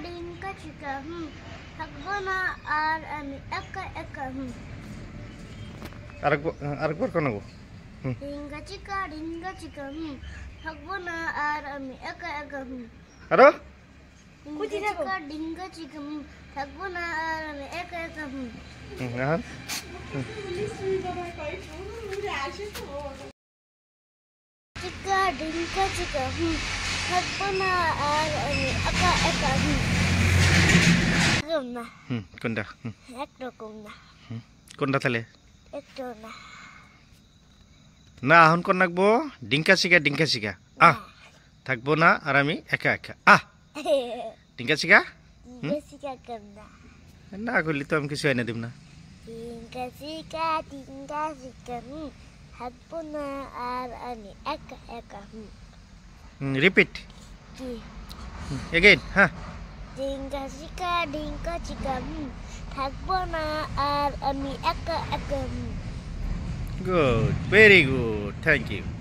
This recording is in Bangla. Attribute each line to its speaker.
Speaker 1: ডিঙ্কা চিকা থাকবো না আর আমি একা একা
Speaker 2: আরেকবার কোন গো
Speaker 1: ডিঙ্কা চিকা থাকবো না আর আমি একা একা
Speaker 2: আরো
Speaker 1: চিকা ডিঙ্কা চিকা থাকবো না আর আমি একা একা
Speaker 2: আর
Speaker 1: চিকা ডিঙ্কা চিকা থাকবো না আর আমি একা একা না
Speaker 2: কোনটা
Speaker 1: একরকম না
Speaker 2: কোনটা তাহলে
Speaker 1: একটু না
Speaker 2: না এখন কোন নাকবো ডিঙ্কা শিকা থাকবো না আর আমি একা একা ডিঙ্কা শিকা
Speaker 1: চিকা কম না
Speaker 2: না করলি তো আমি কিছু এনে দিব না
Speaker 1: ডিঙ্কা চিকা থাকবো না আর আমি একা একা
Speaker 2: রিপিট
Speaker 1: কি
Speaker 2: এগেইন হ্যাঁ
Speaker 1: ডিঙ্কা চিকা থাকবো না আর আমি একা একা
Speaker 2: good very good thank you